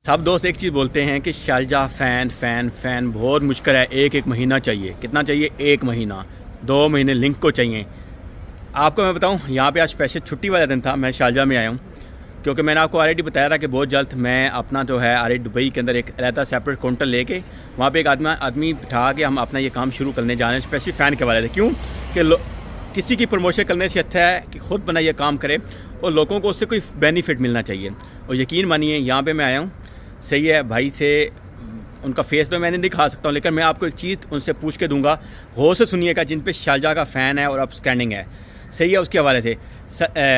सब दोस्त एक चीज़ बोलते हैं कि शारजा फ़ैन फ़ैन फ़ैन बहुत मुश्किल है, एक महीना चाहिए। कितना चाहिए? 1 महीना, 2 महीने लिंक को चाहिए। आपको मैं बताऊं, यहाँ पे आज स्पेशल छुट्टी वाला दिन था, मैं शारजा में आया हूँ क्योंकि मैंने आपको ऑलरेडी बताया था कि बहुत जल्द मैं अपना जो है ऑलरेडी दुबई के अंदर एक अलहदा सेपरेट काउंटर लेके वहाँ पे एक आदमी बिठा के हम अपना ये काम शुरू करने जा रहे हैं स्पेशली फ़ैन के वाले से। क्यों कि किसी की प्रमोशन करने से अच्छा है कि ख़ुद बना ये काम करे और लोगों को उससे कोई बेनिफिट मिलना चाहिए। और यकीन मानिए यहाँ पर मैं आया हूँ, सही है, भाई से उनका फेस तो मैं नहीं दिखा सकता हूँ, लेकिन मैं आपको एक चीज़ उनसे पूछ के दूंगा, हो से सुनिएगा, जिन पे शारजा का फ़ैन है और अब स्टैंडिंग है, सही है। उसके हवाले से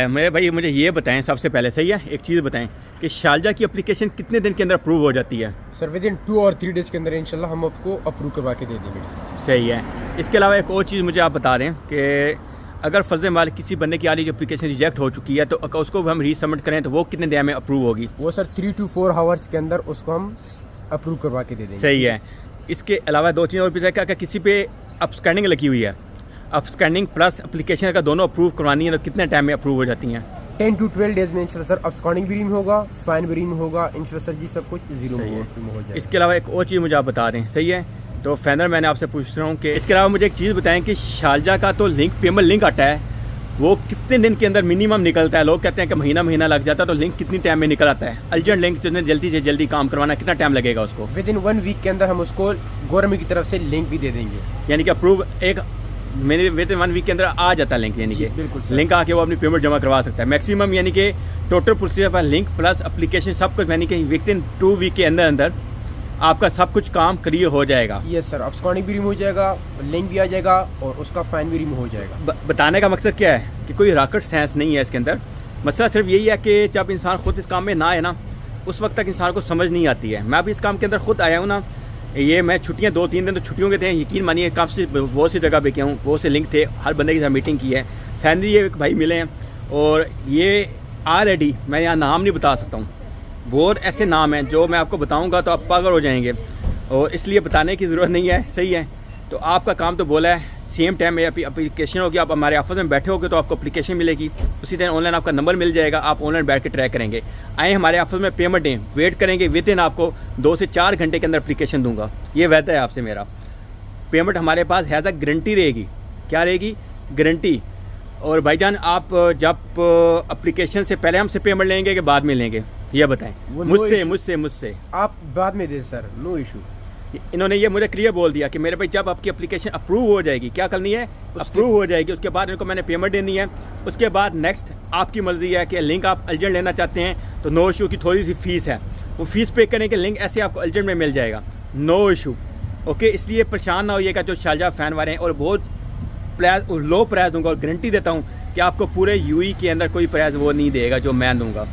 मेरे भाई मुझे ये बताएं सबसे पहले, सही है, एक चीज़ बताएं कि शारजा की एप्लीकेशन कितने दिन के अंदर अप्रूव हो जाती है? सर विद इन 2 और 3 डेज़ के अंदर इंशाल्लाह हम आपको अप्रूव करवा के दे देंगे। सही है। इसके अलावा एक और चीज़ मुझे आप बता दें कि अगर फ़र्ज़ माल किसी बंदे की आ रही जो एप्लीकेशन रिजेक्ट हो चुकी है तो उसको हम रीसबमिट करें तो वो कितने दिन में अप्रूव होगी? वो सर 3 to 4 आवर्स के अंदर उसको हम अप्रूव करवा के दे देंगे। सही है। इसके अलावा 2 चीज़ और भी है कि अगर किसी पे अब स्कैनिंग लगी हुई है, अब स्कैनिंग प्लस एप्लीकेशन का दोनों अप्रूव करवानी है तो कितने टाइम में अप्रूव हो जाती हैं? 10 to 12 डेज़ में इंशाल्लाह सर। अब स्कैनिंग भी रिम होगा, फाइन भी रिम होगा इंशाल्लाह सर जी, सब कुछ जीरो हो जाएगा। इसके अलावा एक और चीज़ मुझे आप बता दें, सही है, तो फैनर मैंने आपसे पूछ रहा हूँ कि इसके अलावा मुझे एक चीज़ बताएं कि शारजा का तो लिंक पेमेंट लिंक आता है, वो कितने दिन के अंदर मिनिमम निकलता है? लोग कहते हैं कि महीना लग जाता है, तो लिंक कितनी टाइम में निकल आता है? अर्जेंट लिंक जितने जल्दी से जल्दी काम करवाना, कितना टाइम लगेगा उसको? विद इन 1 वीक के अंदर हम उसको गवर्नमेंट की तरफ से लिंक भी दे देंगे, यानी कि अप्रूव एक मेरे विद इन 1 वीक के अंदर आ जाता है लिंक, यानी कि बिल्कुल लिंक आके वो अपनी पेमेंट जमा करवा सकता है मैक्सिमम, यानी कि टोटल प्रोसीजर पर लिंक प्लस एप्लीकेशन सब कुछ, यानी कि विद इन 2 वीक के अंदर आपका सब कुछ काम क्लियर हो जाएगा। Yes sir. अब स्कैनिंग भी रिमूव हो जाएगा, लिंक भी आ जाएगा और उसका फाइन भी रिमूव हो जाएगा। बताने का मकसद क्या है कि कोई रॉकेट साइंस नहीं है इसके अंदर। मसला सिर्फ यही है कि जब इंसान खुद इस काम में ना आए ना, उस वक्त तक इंसान को समझ नहीं आती है। मैं अभी इस काम के अंदर खुद आया हूँ ना, ये मैं छुट्टियाँ 2-3 दिन तो छुट्टियों के थे, यकीन मानिए काफ़ी बहुत सी जगह पे गया हूँ, बहुत से लिंक थे, हर बंदे के साथ मीटिंग की है, फैमिली ये भाई मिले हैं और ये ऑलरेडी मैं यहाँ नाम नहीं बता सकता हूँ, बहुत ऐसे नाम हैं जो मैं आपको बताऊंगा तो आप पागल हो जाएंगे और इसलिए बताने की ज़रूरत नहीं है, सही है। तो आपका काम तो बोला है, सेम टाइम में एप्लीकेशन होगी, आप हमारे ऑफिस में बैठे होगे तो आपको एप्लीकेशन मिलेगी, उसी तरह ऑनलाइन आपका नंबर मिल जाएगा, आप ऑनलाइन बैठ के ट्रैक करेंगे। आए हमारे ऑफिस में पेमेंट दें, वेट करेंगे, विद इन आपको 2 से 4 घंटे के अंदर एप्लीकेशन दूंगा, ये वादा है आपसे मेरा। पेमेंट हमारे पास हैज़ अ गारंटी रहेगी। क्या रहेगी? गारंटी। और भाईजान आप जब एप्लीकेशन से पहले हमसे पेमेंट लेंगे कि बाद में लेंगे, ये बताएं? मुझसे आप बाद में दे सर, नो इशू। इन्होंने ये मुझे क्लियर बोल दिया कि मेरे भाई जब आपकी एप्लीकेशन अप्रूव हो जाएगी, क्या करनी है? अप्रूव हो जाएगी, उसके बाद इनको मैंने पेमेंट देनी है, उसके बाद नेक्स्ट आपकी मर्जी है कि लिंक आप अर्जेंट लेना चाहते हैं तो नो इशू की थोड़ी सी फीस है, वो फीस पे करने के लिंक ऐसे आपको अर्जेंट में मिल जाएगा, नो इशू। ओके, इसलिए परेशान ना होइएगा जो शारजा फ़ैन वाले हैं। और बहुत प्राइस और लो प्राइस दूंगा और गारंटी देता हूँ कि आपको पूरे यूएई के अंदर कोई प्राइस वो नहीं देगा जो मैं दूंगा।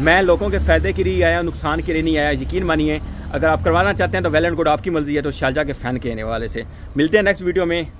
मैं लोगों के फ़ायदे के लिए आया, नुकसान के लिए नहीं आया, यकीन मानिए। अगर आप करवाना चाहते हैं तो वेल एंड गुड, आपकी मर्जी है। तो शारजा के फ़ैन के आने वाले से मिलते हैं नेक्स्ट वीडियो में।